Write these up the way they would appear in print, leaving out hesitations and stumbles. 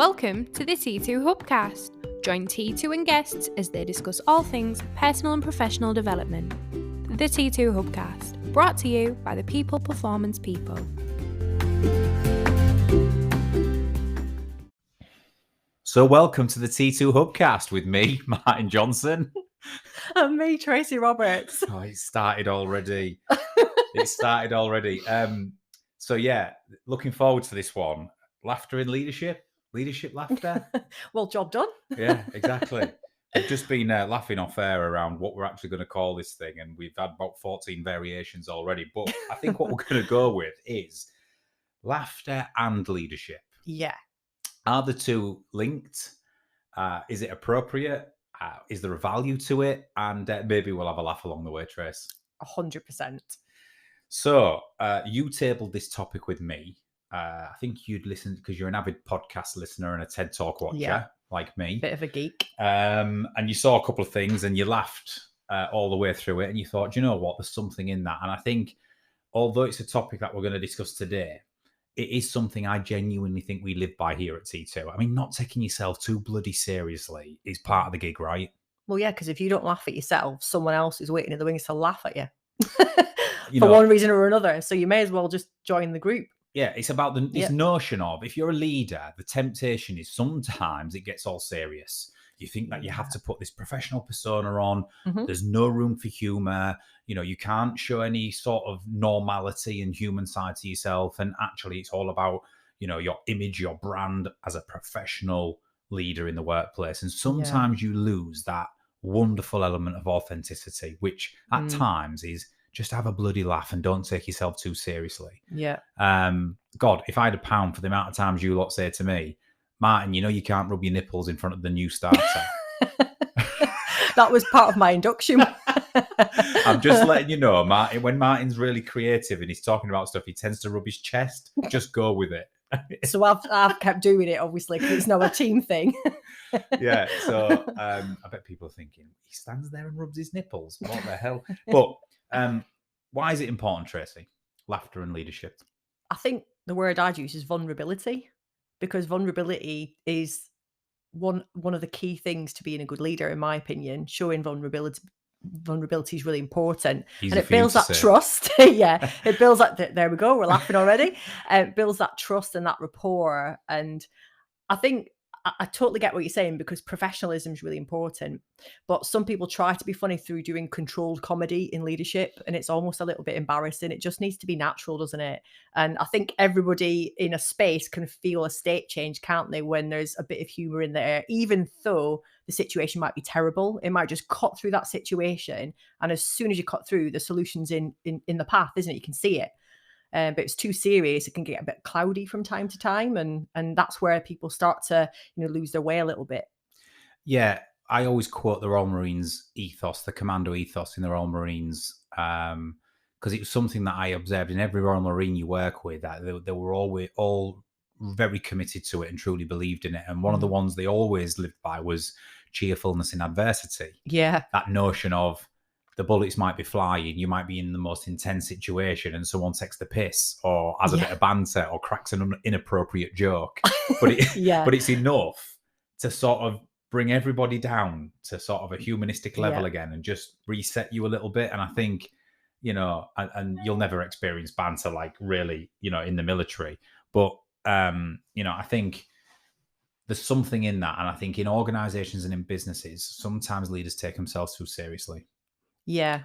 Welcome to the T2 Hubcast. Join T2 and guests as they discuss all things personal and professional development. The T2 Hubcast, brought to you by the People Performance People. So welcome to the T2 Hubcast with me, Martin Johnson. And me, Tracy Roberts. Oh, it started already. So yeah, looking forward to this one. Laughter in leadership. Leadership laughter. Well, job done. Yeah, exactly. We've just been laughing off air around what we're actually going to call this thing, and we've had about 14 variations already. But I think what we're going to go with is laughter and leadership. Yeah. Are the two linked? Is it appropriate? Is there a value to it? And maybe we'll have a laugh along the way, Trace. 100%. So you tabled this topic with me. I think you'd listened because you're an avid podcast listener and a TED Talk watcher, like me. Bit of a geek. And you saw a couple of things and you laughed all the way through it. And you thought, you know what, there's something in that. And I think, although it's a topic that we're going to discuss today, it is something I genuinely think we live by here at T2. I mean, not taking yourself too bloody seriously is part of the gig, right? Well, yeah, because if you don't laugh at yourself, someone else is waiting in the wings to laugh at you. For one reason or another. So you may as well just join the group. Yeah, it's about this notion of, if you're a leader, the temptation is sometimes it gets all serious. You think that you have to put this professional persona on. Mm-hmm. There's no room for humour. You know, you can't show any sort of normality and human side to yourself. And actually, it's all about, you know, your image, your brand as a professional leader in the workplace. And sometimes you lose that wonderful element of authenticity, which at times is just have a bloody laugh and don't take yourself too seriously. Yeah. God, if I had £1 for the amount of times you lot say to me, Martin, you know you can't rub your nipples in front of the new starter. That was part of my induction. I'm just letting you know, Martin, when Martin's really creative and he's talking about stuff, he tends to rub his chest. Just go with it. So I've kept doing it, obviously, because it's not a team thing. Yeah, so I bet people are thinking, he stands there and rubs his nipples. What the hell? But why is it important, Tracy? Laughter and leadership. I think the word I'd use is vulnerability, because vulnerability is one of the key things to being a good leader, in my opinion. Showing vulnerability is really important. Easy and it builds that trust. Yeah, it builds that. There we go. We're laughing already. It builds that trust and that rapport. And I think I totally get what you're saying, because professionalism is really important. But some people try to be funny through doing controlled comedy in leadership, and it's almost a little bit embarrassing. It just needs to be natural, doesn't it? And I think everybody in a space can feel a state change, can't they, when there's a bit of humour in there, even though the situation might be terrible. It might just cut through that situation. And as soon as you cut through, the solution's in the path, isn't it? You can see it. But it's too serious. It can get a bit cloudy from time to time. And that's where people start to, lose their way a little bit. Yeah. I always quote the Royal Marines ethos, the commando ethos in the Royal Marines, because it was something that I observed in every Royal Marine you work with, that they were all very committed to it and truly believed in it. And one of the ones they always lived by was cheerfulness in adversity. Yeah. That notion of, the bullets might be flying, you might be in the most intense situation and someone takes the piss or has a bit of banter or cracks an inappropriate joke. But it's enough to sort of bring everybody down to sort of a humanistic level again and just reset you a little bit. And I think, and you'll never experience banter like really, in the military. But, I think there's something in that. And I think in organizations and in businesses, sometimes leaders take themselves too seriously. Yeah,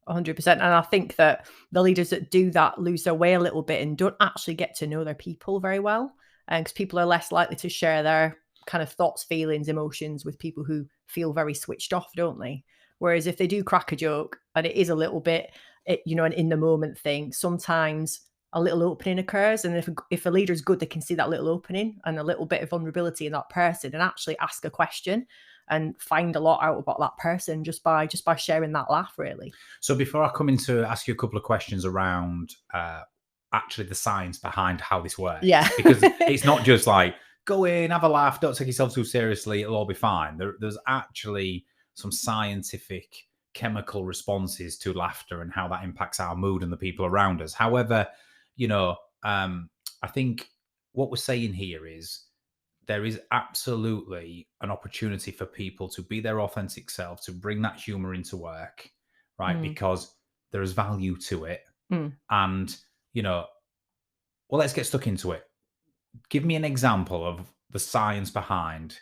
100%. And I think that the leaders that do that lose their way a little bit and don't actually get to know their people very well. And because people are less likely to share their kind of thoughts, feelings, emotions with people who feel very switched off, don't they? Whereas if they do crack a joke and it is a little bit, an in the moment thing, sometimes a little opening occurs. And if a leader is good, they can see that little opening and a little bit of vulnerability in that person and actually ask a question and find a lot out about that person just by sharing that laugh, really. So before I come in to ask you a couple of questions around actually the science behind how this works, because it's not just like, go in, have a laugh, don't take yourself too seriously, it'll all be fine. There's actually some scientific chemical responses to laughter and how that impacts our mood and the people around us. However, I think what we're saying here is there is absolutely an opportunity for people to be their authentic self, to bring that humor into work, right? Because there is value to it. And, well, let's get stuck into it. Give me an example of the science behind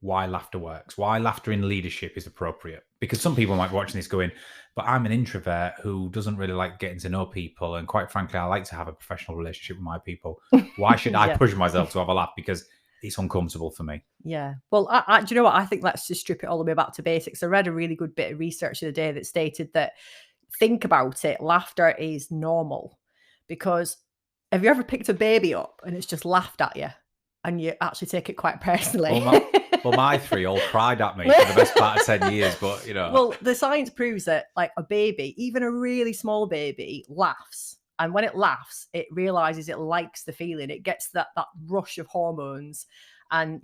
why laughter works, why laughter in leadership is appropriate. Because some people might be watching this going, but I'm an introvert who doesn't really like getting to know people. And quite frankly, I like to have a professional relationship with my people. Why should I push myself to have a laugh? Because it's uncomfortable for me. Yeah. Well, do you know what? I think let's just strip it all the way back to basics. I read a really good bit of research the other day that stated that, think about it, laughter is normal. Because have you ever picked a baby up and it's just laughed at you and you actually take it quite personally? Well, my 3 all cried at me for the best part of 10 years, but Well, the science proves that like a baby, even a really small baby, laughs. And when it laughs, it realizes it likes the feeling. It gets that rush of hormones. And,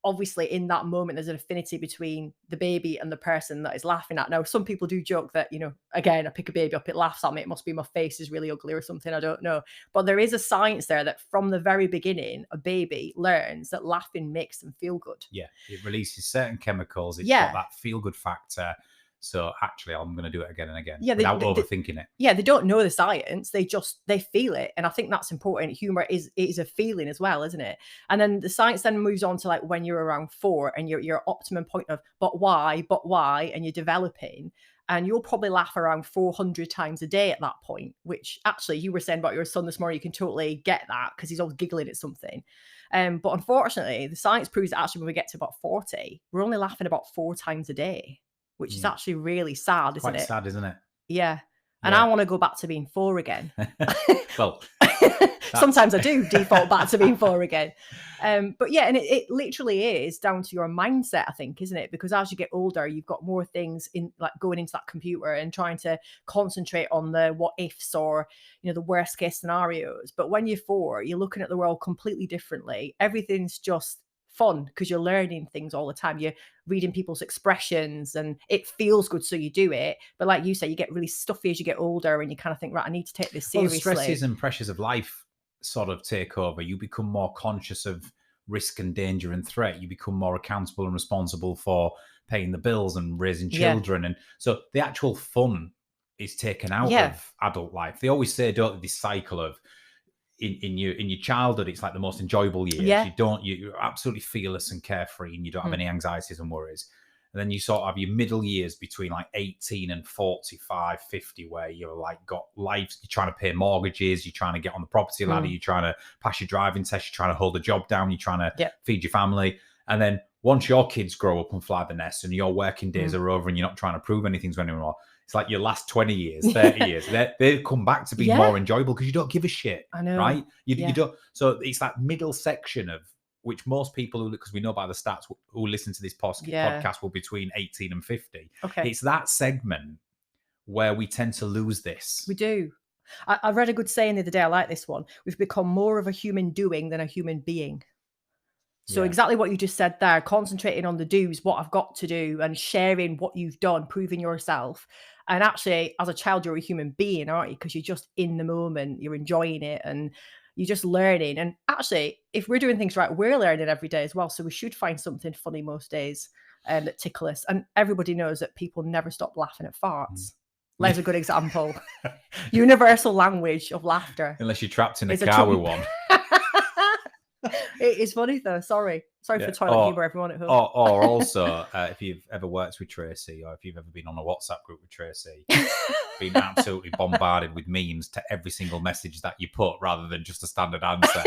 obviously in that moment, there's an affinity between the baby and the person that is laughing at. Now, some people do joke that, again, I pick a baby up, it laughs at me. It must be my face is really ugly or something. I don't know. But there is a science there that from the very beginning, a baby learns that laughing makes them feel good. Yeah. It releases certain chemicals. It's got that feel good factor. So actually, I'm going to do it again and again without overthinking it. Yeah, they don't know the science. They feel it. And I think that's important. Humor is a feeling as well, isn't it? And then the science then moves on to like when you're around 4 and your optimum point of, but why, and you're developing. And you'll probably laugh around 400 times a day at that point, which actually you were saying about your son this morning, you can totally get that because he's always giggling at something. But unfortunately, the science proves that actually when we get to about 40, we're only laughing about 4 times a day. Which is actually really sad, isn't it? Quite sad, isn't it? Yeah. And I want to go back to being 4 again. Well, sometimes I do default back to being 4 again. But yeah, and it literally is down to your mindset, I think, isn't it? Because as you get older, you've got more things in like going into that computer and trying to concentrate on the what ifs or, the worst case scenarios. But when you're 4, you're looking at the world completely differently. Everything's just fun because you're learning things all the time. You're reading people's expressions and it feels good, so you do it. But like you say, you get really stuffy as you get older and you kind of think, right, I need to take this seriously. Well, the stresses and pressures of life sort of take over. You become more conscious of risk and danger and threat. You become more accountable and responsible for paying the bills and raising children. And so the actual fun is taken out of adult life. They always say, don't they, this cycle of in your childhood, it's like the most enjoyable years. You're absolutely fearless and carefree and you don't have any anxieties and worries. And then you sort of have your middle years between like 18 and 45, 50, where you're like got life, you're trying to pay mortgages, you're trying to get on the property ladder, you're trying to pass your driving test, you're trying to hold a job down, you're trying to feed your family. And then once your kids grow up and fly the nest and your working days are over and you're not trying to prove anything to anyone more, it's like your last 20 years, 30 years, they come back to be more enjoyable because you don't give a shit. I know. Right? You don't. So it's that middle section of which most people, because we know by the stats who listen to this podcast will be between 18 and 50. Okay. It's that segment where we tend to lose this. We do. I read a good saying the other day. I like this one. We've become more of a human doing than a human being. So exactly what you just said there, concentrating on the do's, what I've got to do, and sharing what you've done, proving yourself. And actually, as a child, you're a human being, aren't you? Because you're just in the moment, you're enjoying it, and you're just learning. And actually, if we're doing things right, we're learning every day as well. So we should find something funny most days that tickle us. And everybody knows that people never stop laughing at farts. There's a good example. Universal language of laughter. Unless you're trapped in a car with one. It is funny though. Sorry for toilet humor, everyone at home. Or also, if you've ever worked with Tracy, or if you've ever been on a WhatsApp group with Tracy, being absolutely bombarded with memes to every single message that you put, rather than just a standard answer.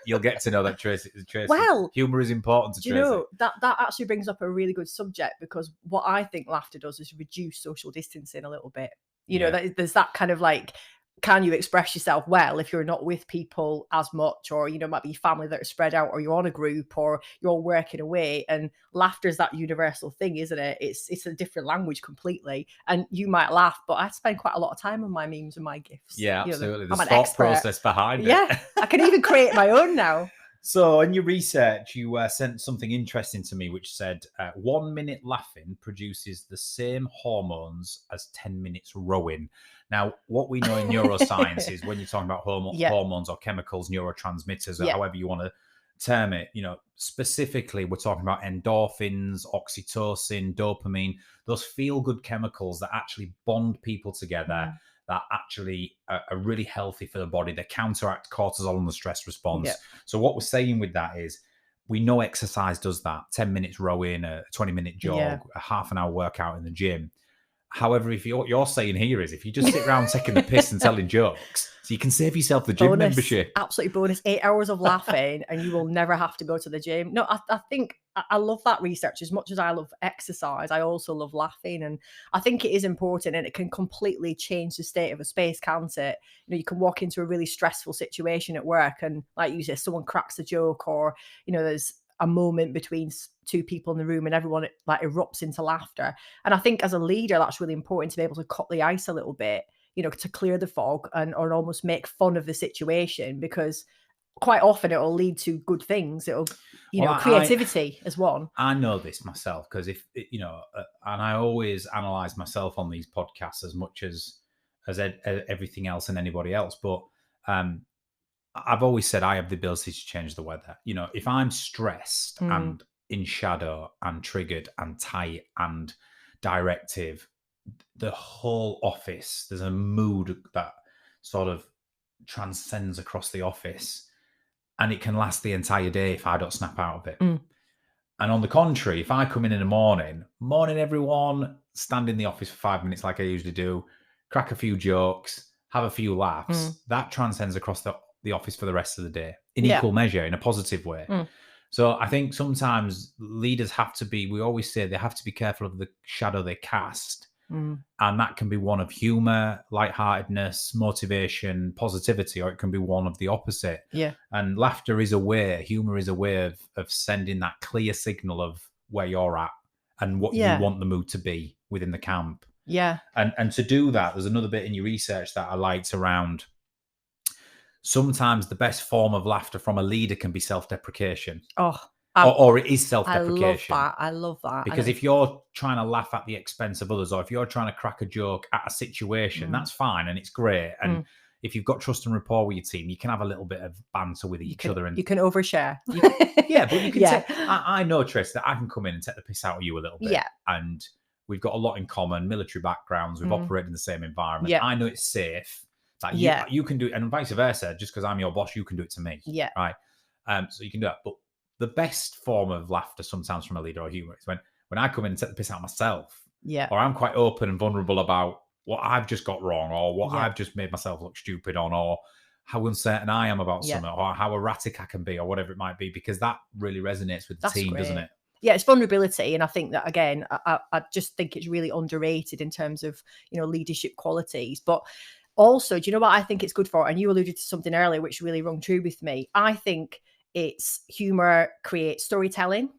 You'll get to know that Tracy. Well, humor is important to Tracy. You know that actually brings up a really good subject, because what I think laughter does is reduce social distancing a little bit. You know, there's that kind of like, can you express yourself well if you're not with people as much, or, you know, might be family that are spread out, or you're on a group, or you're all working away. And laughter is that universal thing, isn't it? It's a different language completely. And you might laugh, but I spend quite a lot of time on my memes and my GIFs. Yeah, absolutely. There's thought process behind it. Yeah, I can even create my own now. So in your research, you sent something interesting to me, which said 1 minute laughing produces the same hormones as 10 minutes rowing. Now, what we know in neuroscience is when you're talking about hormones or chemicals, neurotransmitters, or however you want to term it, specifically we're talking about endorphins, oxytocin, dopamine, those feel-good chemicals that actually bond people together, that actually are really healthy for the body. They counteract cortisol and the stress response. Yeah. So what we're saying with that is, we know exercise does that. 10 minutes rowing, a 20-minute jog, a half an hour workout in the gym. However, if what you're saying here is, if you just sit around taking the piss and telling jokes, so you can save yourself the gym membership. Absolutely bonus. 8 hours of laughing and you will never have to go to the gym. No, I think I love that research. As much as I love exercise, I also love laughing. And I think it is important, and it can completely change the state of a space, can't it? You can walk into a really stressful situation at work and, like you said, someone cracks a joke, or, there's a moment between two people in the room and everyone like erupts into laughter. And I think as a leader, that's really important, to be able to cut the ice a little bit, to clear the fog or almost make fun of the situation, because quite often it'll lead to good things. It'll, creativity as one. I know this myself, because if, and I always analyze myself on these podcasts as much as everything else and anybody else. But, I've always said I have the ability to change the weather. If I'm stressed and in shadow and triggered and tight and directive, the whole office, there's a mood that sort of transcends across the office, and it can last the entire day if I don't snap out of it. And on the contrary, if I come in the morning everyone, stand in the office for 5 minutes like I usually do, crack a few jokes, have a few laughs, that transcends across the office for the rest of the day in equal measure, in a positive way. So I think sometimes leaders have to be, we always say they have to be careful of the shadow they cast. And that can be one of humor, lightheartedness, motivation, positivity, or it can be one of the opposite. Yeah. And laughter is a way, humor is a way of sending that clear signal of where you're at and what you want the mood to be within the camp. Yeah. And to do that, there's another bit in your research that I liked around, sometimes the best form of laughter from a leader can be self-deprecation. Or it is self-deprecation. I love that. Because if you're trying to laugh at the expense of others, or if you're trying to crack a joke at a situation, that's fine and it's great. And if you've got trust and rapport with your team, you can have a little bit of banter with each other. And you can overshare. But you can I know, Tracy, that I can come in and take the piss out of you a little bit. Yeah. And we've got a lot in common, military backgrounds, we've operated in the same environment. I know it's safe. That you can do it, and vice versa. Just because I'm your boss, you can do it to me. Yeah. Right. So you can do that. But the best form of laughter sometimes from a leader or humor is when I come in and take the piss out of myself. Yeah. Or I'm quite open and vulnerable about what I've just got wrong, or what I've just made myself look stupid on, or how uncertain I am about something, or how erratic I can be, or whatever it might be, because that really resonates with the team, doesn't it? Yeah, it's vulnerability. And I think that, again, I just think it's really underrated in terms of, leadership qualities. But also, do you know what I think it's good for? And you alluded to something earlier, which really rung true with me. I think it's humor creates storytelling.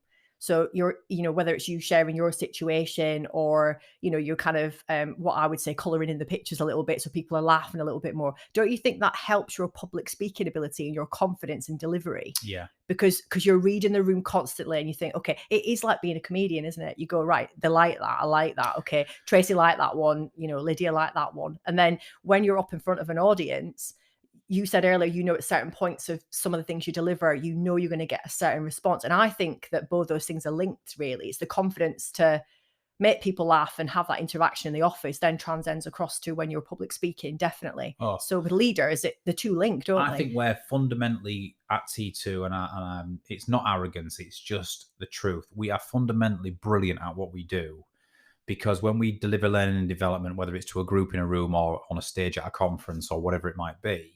So you're, whether it's you sharing your situation, or, you're kind of what I would say colouring in the pictures a little bit, so people are laughing a little bit more. Don't you think that helps your public speaking ability and your confidence in delivery? Yeah. Because you're reading the room constantly and you think, okay, it is like being a comedian, isn't it? You go, right, they like that. I like that. Okay. Tracy liked that one. Lydia liked that one. And then when you're up in front of an audience, you said earlier, at certain points of some of the things you deliver, you're going to get a certain response. And I think that both those things are linked, really. It's the confidence to make people laugh and have that interaction in the office then transcends across to when you're public speaking, definitely. So with leaders, the two linked, don't they? I think we're fundamentally at T2, and it's not arrogance, it's just the truth. We are fundamentally brilliant at what we do. Because when we deliver learning and development, whether it's to a group in a room or on a stage at a conference or whatever it might be,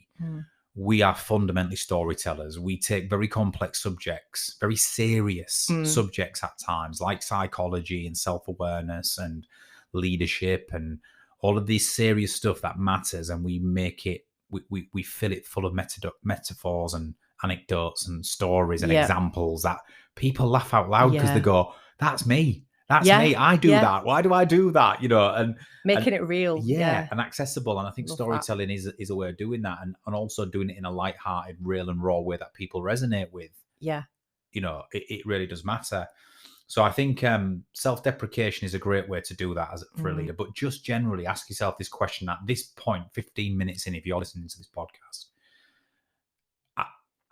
we are fundamentally storytellers. We take very complex subjects, very serious subjects at times, like psychology and self-awareness and leadership and all of these serious stuff that matters, and we make it, we fill it full of metaphors and anecdotes and stories and examples that people laugh out loud because they go, that's me. That's me. I do that. Why do I do that? And making it real. And accessible. And I think storytelling is a way of doing that, and also doing it in a lighthearted, real and raw way that people resonate with. Yeah. It really does matter. So I think self-deprecation is a great way to do that for a leader. But just generally ask yourself this question at this point, 15 minutes in, if you're listening to this podcast.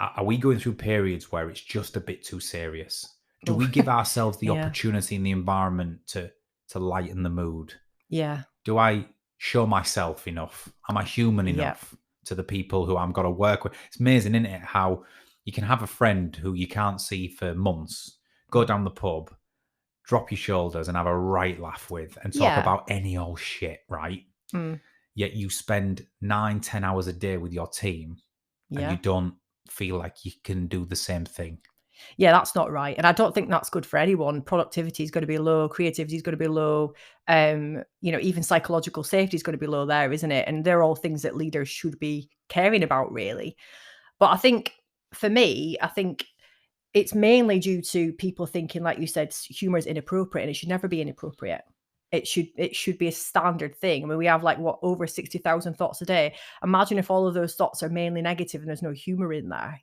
are we going through periods where it's just a bit too serious? Do we give ourselves the opportunity in the environment to lighten the mood? Yeah. Do I show myself enough? Am I human enough to the people who I'm got to work with? It's amazing, isn't it, how you can have a friend who you can't see for months, go down the pub, drop your shoulders and have a right laugh with and talk about any old shit, right? Yet you spend 9-10 hours a day with your team and you don't feel like you can do the same thing. Yeah, that's not right. And I don't think that's good for anyone. Productivity is going to be low. Creativity is going to be low. Even psychological safety is going to be low there, isn't it? And they're all things that leaders should be caring about, really. But I think for me, it's mainly due to people thinking, like you said, humor is inappropriate, and it should never be inappropriate. It should be a standard thing. I mean, we have over 60,000 thoughts a day. Imagine if all of those thoughts are mainly negative and there's no humor in there,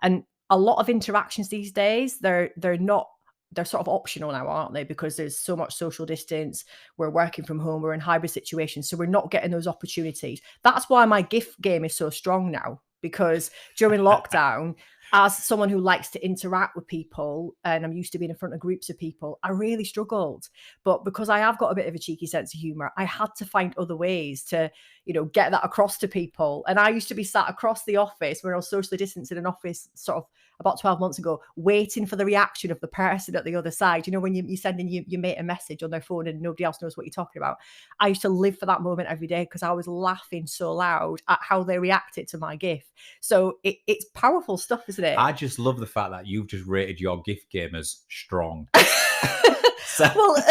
And a lot of interactions these days, they're sort of optional now, aren't they? Because there's so much social distance. We're working from home. We're in hybrid situations. So we're not getting those opportunities. That's why my gift game is so strong now, because during lockdown, as someone who likes to interact with people and I'm used to being in front of groups of people, I really struggled. But because I have got a bit of a cheeky sense of humor, I had to find other ways to, get that across to people. And I used to be sat across the office when I was socially distanced in an office sort of about 12 months ago, waiting for the reaction of the person at the other side. When you send in your mate a message on their phone and nobody else knows what you're talking about. I used to live for that moment every day because I was laughing so loud at how they reacted to my GIF. So it's powerful stuff, isn't it? I just love the fact that you've just rated your gift game as strong. Well,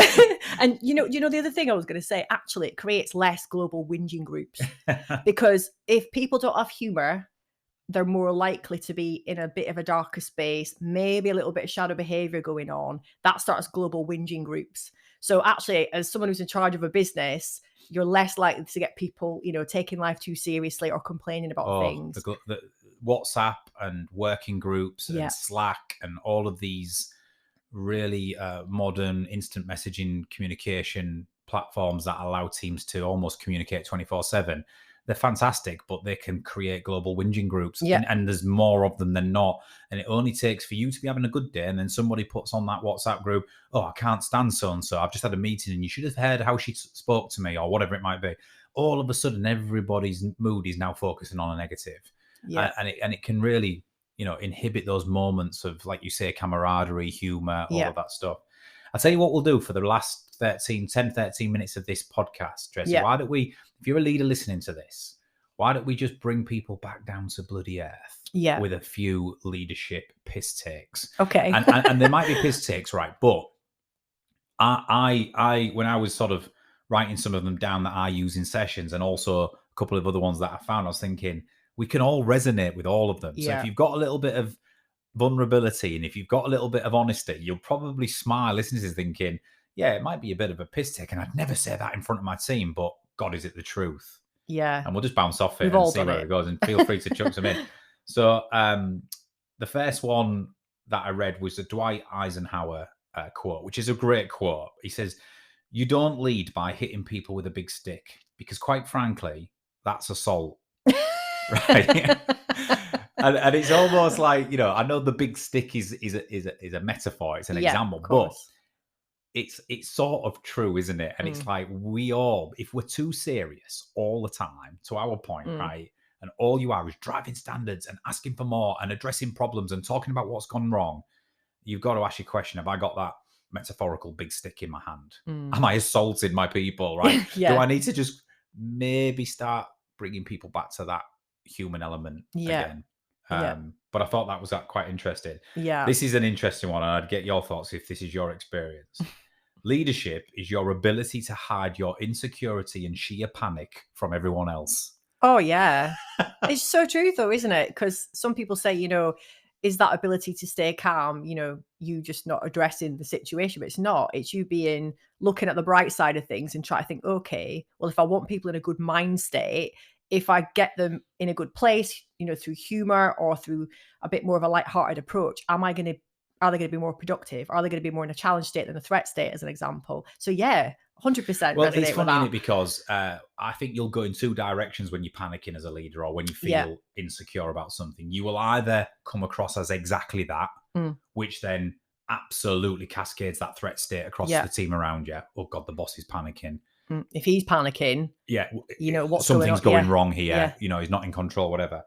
and the other thing I was going to say, actually, it creates less global whinging groups because if people don't have humor, they're more likely to be in a bit of a darker space, maybe a little bit of shadow behavior going on. That starts global whinging groups. So actually, as someone who's in charge of a business, you're less likely to get people, taking life too seriously or complaining about things. The WhatsApp and working groups and Slack and all of these really modern instant messaging communication platforms that allow teams to almost communicate 24/7. They're fantastic, but they can create global whinging groups, and there's more of them than not. And it only takes for you to be having a good day, and then somebody puts on that WhatsApp group, "Oh, I can't stand so-and-so. I've just had a meeting, and you should have heard how she spoke to me," or whatever it might be. All of a sudden, everybody's mood is now focusing on a negative, and it can really, inhibit those moments of, like you say, camaraderie, humor, all of that stuff. I'll tell you what we'll do for the last 13 minutes of this podcast, Tracy. Why don't we, if you're a leader listening to this, why don't we just bring people back down to bloody earth with a few leadership piss takes? Okay. and there might be piss takes, right? But I when I was sort of writing some of them down that I use in sessions and also a couple of other ones that I found, I was thinking we can all resonate with all of them. So if you've got a little bit of vulnerability and if you've got a little bit of honesty, you'll probably smile listening to this thinking, yeah, it might be a bit of a piss take and I'd never say that in front of my team, but God, is it the truth? Yeah. And we'll just bounce off it and see where it goes, and feel free to chuck some in. So the first one that I read was the Dwight Eisenhower quote, which is a great quote. He says, "You don't lead by hitting people with a big stick because, quite frankly, that's assault." Right? and it's almost like, I know the big stick is a metaphor, it's an example, but it's sort of true, isn't it? And it's like, we all, if we're too serious all the time, to our point, right, and all you are is driving standards and asking for more and addressing problems and talking about what's gone wrong, you've got to ask your question, have I got that metaphorical big stick in my hand? Am I assaulting my people, right? Do I need to just maybe start bringing people back to that human element again? But I thought that was quite interesting. This is an interesting one, and I'd get your thoughts if this is your experience. Leadership is your ability to hide your insecurity and sheer panic from everyone else. Oh, yeah. It's so true, though, isn't it? Because some people say, is that ability to stay calm, you just not addressing the situation, but it's not. It's you looking at the bright side of things and try to think, okay, well, if I want people in a good mind state, if I get them in a good place, through humor or through a bit more of a lighthearted approach, am I going to Are they going to be more productive? Are they going to be more in a challenge state than a threat state, as an example? So yeah, 100%. Well, it's funny, isn't it? Because I think you'll go in two directions when you're panicking as a leader, or when you feel insecure about something. You will either come across as exactly that, which then absolutely cascades that threat state across the team around you. Oh God, the boss is panicking. If he's panicking, what's something's going wrong here. He's not in control, whatever.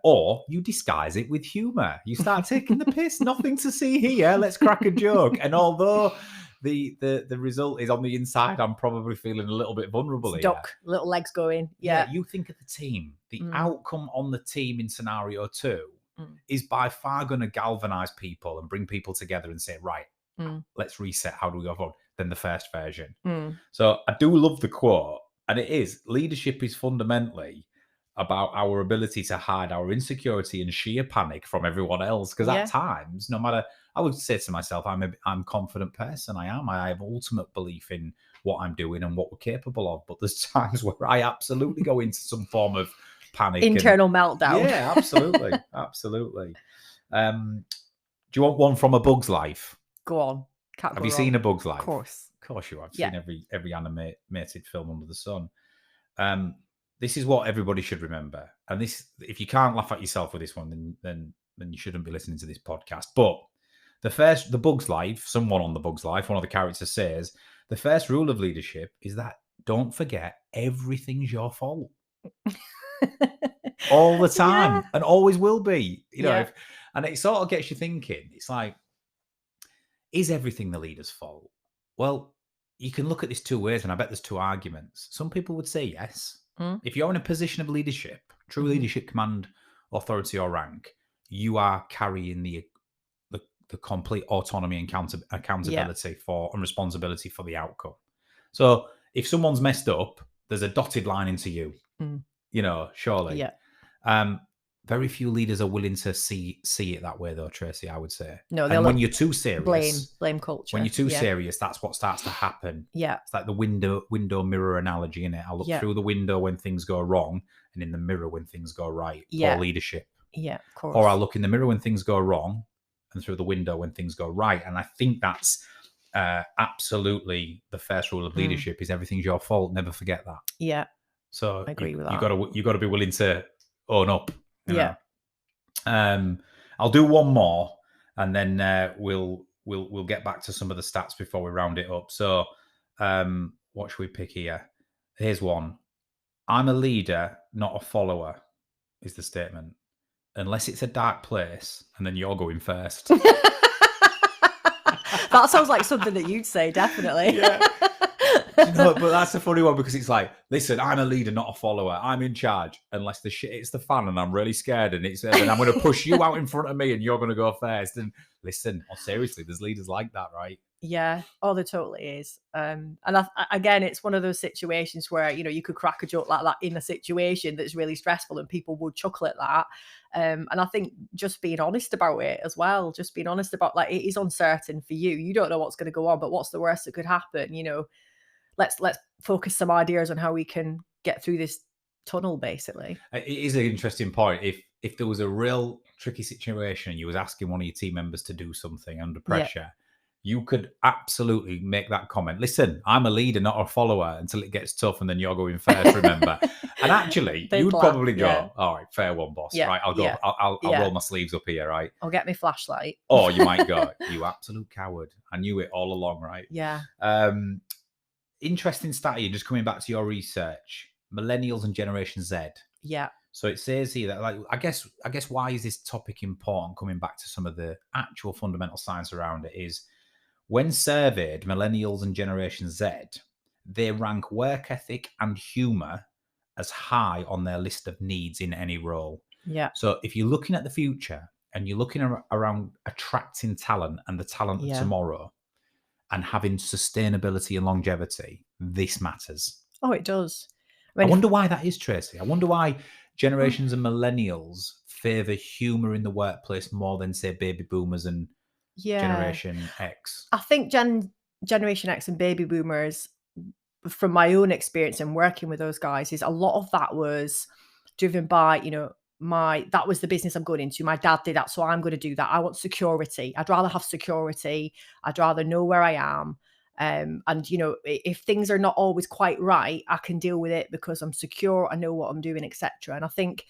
Or you disguise it with humour. You start taking the piss. Nothing to see here. Let's crack a joke. And although the result is on the inside, I'm probably feeling a little bit vulnerable here. Duck, little legs going. Yeah. You think of the team. The outcome on the team in scenario 2 is by far going to galvanise people and bring people together and say, right, let's reset. How do we go forward? Than the first version. So I do love the quote. And it is, leadership is fundamentally about our ability to hide our insecurity and sheer panic from everyone else. Because at times, no matter, I would say to myself, I'm a confident person. I have ultimate belief in what I'm doing and what we're capable of. But there's times where I absolutely go into some form of panic. Internal meltdown. Yeah, absolutely. Absolutely. Do you want one from A Bug's Life? Go on. Have you seen A Bug's Life? Of course. Of course you have. Seen every animated film under the sun. This is what everybody should remember. And this, if you can't laugh at yourself with this one, then you shouldn't be listening to this podcast. But the Bug's Life, someone on The Bug's Life, one of the characters says, the first rule of leadership is that don't forget everything's your fault. All the time. And always will be. And it sort of gets you thinking. It's like, is everything the leader's fault? Well, you can look at this two ways, and I bet there's two arguments. Some people would say yes. If you're in a position of leadership, true leadership, command, authority, or rank, you are carrying the complete autonomy and accountability for and responsibility for the outcome. So if someone's messed up, there's a dotted line into you. Surely. Yeah. Very few leaders are willing to see it that way, though, Tracy, I would say. No, and when you're too serious, blame culture. When you're too serious, that's what starts to happen. Yeah, it's like the window mirror analogy, innit? I look through the window when things go wrong, and in the mirror when things go right. Poor leadership. Yeah, of course. Or I look in the mirror when things go wrong, and through the window when things go right. And I think that's absolutely the first rule of leadership: is everything's your fault. Never forget that. Yeah. So I agree with that. You got to be willing to own up. Yeah. I'll do one more, and then we'll get back to some of the stats before we round it up. So, what should we pick here? Here's one. I'm a leader, not a follower, is the statement. Unless it's a dark place, and then you're going first. That sounds like something that you'd say, definitely. Yeah. But that's a funny one, because it's like, listen, I'm a leader, not a follower. I'm in charge. Unless the shit hits the fan and I'm really scared, and I'm going to push you out in front of me and you're going to go first. And listen, seriously, there's leaders like that, right? Yeah. Oh, there totally is. And again, it's one of those situations where, you could crack a joke like that in a situation that's really stressful and people would chuckle at that. And I think just being honest about it as well, just being honest about, like, it is uncertain for you. You don't know what's going to go on, but what's the worst that could happen? Let's focus some ideas on how we can get through this tunnel, basically. It is an interesting point. If there was a real tricky situation and you was asking one of your team members to do something under pressure, you could absolutely make that comment. Listen, I'm a leader, not a follower, until it gets tough, and then you're going first, remember. And actually, you'd probably go, all right, fair one, boss. Yeah. Right, I'll go. Yeah. I'll roll my sleeves up here, right? I'll get my flashlight. Or you might go, you absolute coward. I knew it all along, right? Yeah. Interesting stat here, just coming back to your research. Millennials and Generation Z. Yeah. So it says here that, like, I guess why is this topic important, coming back to some of the actual fundamental science around it, is when surveyed, Millennials and Generation Z, they rank work ethic and humour as high on their list of needs in any role. Yeah. So if you're looking at the future and you're looking around attracting talent and the talent of tomorrow, and having sustainability and longevity, this matters. Oh, it does. I wonder why that is, Tracy. I wonder why generations of millennials favour humour in the workplace more than, say, baby boomers and Generation X. I think Generation X and baby boomers, from my own experience and working with those guys, is a lot of that was driven by, that was the business I'm going into. My dad did that, so I'm going to do that. I want security. I'd rather have security. I'd rather know where I am. And, you know, if things are not always quite right, I can deal with it because I'm secure. I know what I'm doing, etc. And I think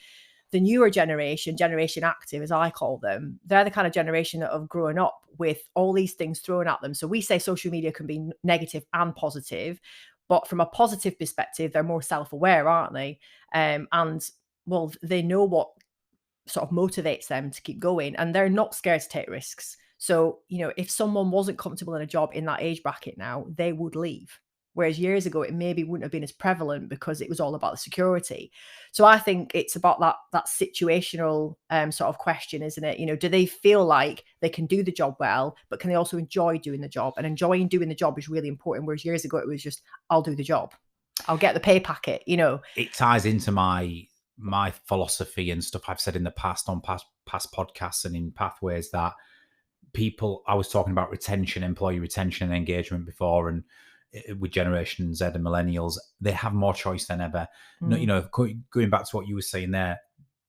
the newer generation active, as I call them, they're the kind of generation that have grown up with all these things thrown at them. So we say social media can be negative and positive, but from a positive perspective, they're more self-aware, aren't they? And well, they know what sort of motivates them to keep going, and they're not scared to take risks. So, you know, if someone wasn't comfortable in a job in that age bracket now, they would leave. Whereas years ago, it maybe wouldn't have been as prevalent because it was all about the security. So I think it's about that situational sort of question, isn't it? You know, do they feel like they can do the job well, but can they also enjoy doing the job? And enjoying doing the job is really important. Whereas years ago, it was just, I'll do the job. I'll get the pay packet, you know. It ties into my philosophy and stuff I've said in the past on past podcasts and in Pathways, that people, I was talking about retention, employee retention and engagement before, and with Generation Z and millennials, they have more choice than ever. You know, going back to what you were saying there,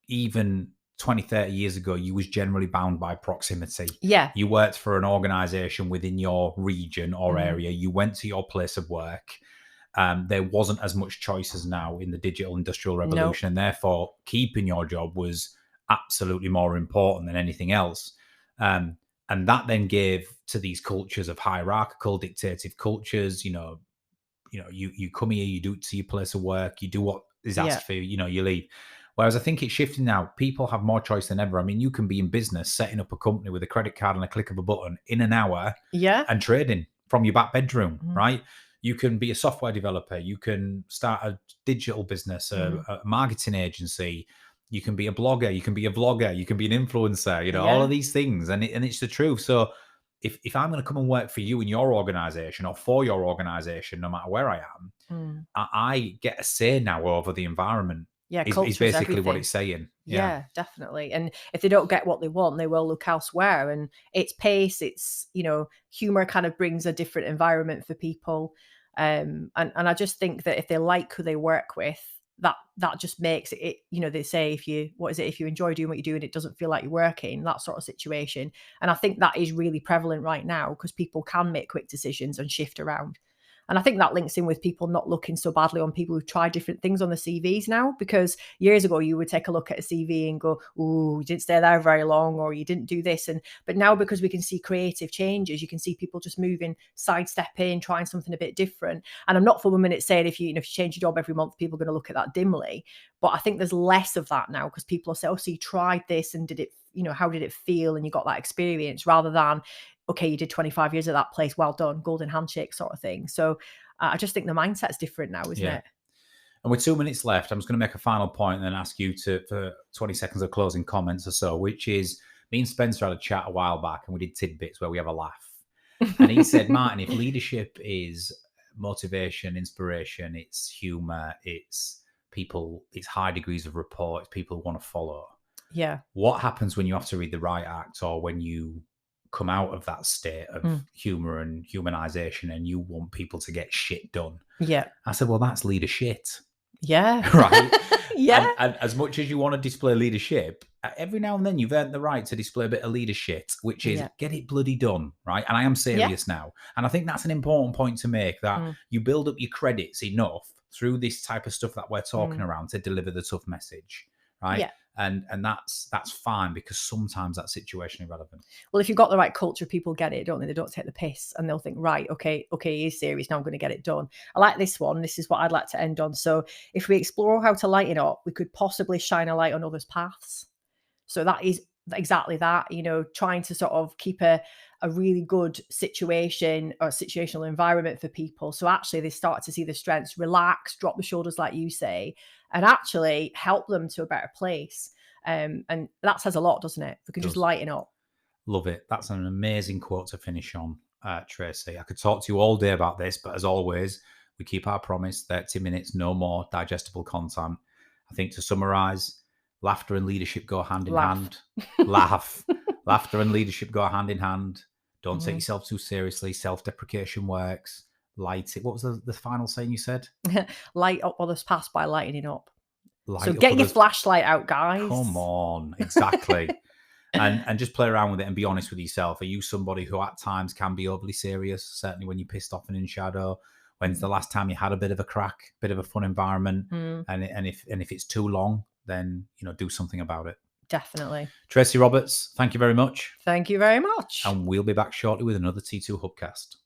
even 20, 30 years ago, you was generally bound by proximity. Yeah. You worked for an organization within your region or area. You went to your place of work. There wasn't as much choice as now in the digital industrial revolution. And therefore, keeping your job was absolutely more important than anything else. And that then gave to these cultures of hierarchical, dictative cultures, you come here, you do it to your place of work, you do what is asked for you, you leave. Whereas I think it's shifting now. People have more choice than ever. I mean, you can be in business, setting up a company with a credit card and a click of a button in an hour and trading from your back bedroom, right? You can be a software developer. You can start a digital business, a marketing agency. You can be a blogger, you can be a vlogger, you can be an influencer, all of these things. And it's the truth. So if I'm going to come and work for you in your organization or for your organization, no matter where I am, I get a say now over the environment. Yeah, is basically everything. What it's saying. Yeah, definitely. And if they don't get what they want, they will look elsewhere. And it's pace, it's, humor kind of brings a different environment for people. And I just think that if they like who they work with, that just makes it, they say, if you enjoy doing what you do and it doesn't feel like you're working, that sort of situation. And I think that is really prevalent right now because people can make quick decisions and shift around. And I think that links in with people not looking so badly on people who've tried different things on the CVs now, because years ago you would take a look at a CV and go, "Ooh, you didn't stay there very long," or "You didn't do this." But now, because we can see creative changes, you can see people just moving, sidestepping, trying something a bit different. And I'm not for 1 minute saying if you change your job every month, people are going to look at that dimly. But I think there's less of that now because people will say, "Oh, so you tried this and did it? How did it feel?" And you got that experience, rather than, "Okay, you did 25 years at that place, well done, golden handshake," sort of thing. So I just think the mindset's different now, isn't it? And with 2 minutes left, I'm just going to make a final point and then ask you for 20 seconds of closing comments or so, which is, me and Spencer had a chat a while back and we did tidbits where we have a laugh. And he said, "Martin, if leadership is motivation, inspiration, it's humor, it's people, it's high degrees of rapport, it's people who want to follow. Yeah. What happens when you have to read the right act, or when you come out of that state of humor and humanization and you want people to get shit done?" Yeah. I said, "Well, that's leadership." Yeah. Right. Yeah. And as much as you want to display leadership, every now and then you've earned the right to display a bit of leadership, which is get it bloody done. Right. And I am serious now. And I think that's an important point to make, that you build up your credits enough through this type of stuff that we're talking around to deliver the tough message. Right. Yeah. And that's fine, because sometimes that's situation irrelevant. Well, if you've got the right culture, people get it, don't they? They don't take the piss and they'll think, right, okay, he's serious, now I'm going to get it done. I like this one. This is what I'd like to end on. So if we explore how to lighten up, we could possibly shine a light on others' paths. So that is exactly that, trying to sort of keep a really good situation or situational environment for people. So actually they start to see the strengths, relax, drop the shoulders, like you say, and actually help them to a better place. And that says a lot, doesn't it? We can just lighten up. Love it. That's an amazing quote to finish on, Tracy. I could talk to you all day about this, but as always, we keep our promise, 30 minutes, no more digestible content. I think to summarize, laughter and leadership go hand in hand. Laugh. Laughter and leadership go hand in hand. Don't take yourself too seriously. Self-deprecation works. Light it. What was the final saying you said? Light up others' paths by lightening up. So get your flashlight out, guys. Come on, exactly. and just play around with it and be honest with yourself. Are you somebody who at times can be overly serious? Certainly when you're pissed off and in shadow. When's the last time you had a bit of a crack, bit of a fun environment? And if it's too long, then do something about it. Definitely. Tracy Roberts, thank you very much. Thank you very much. And we'll be back shortly with another T2 Hubcast.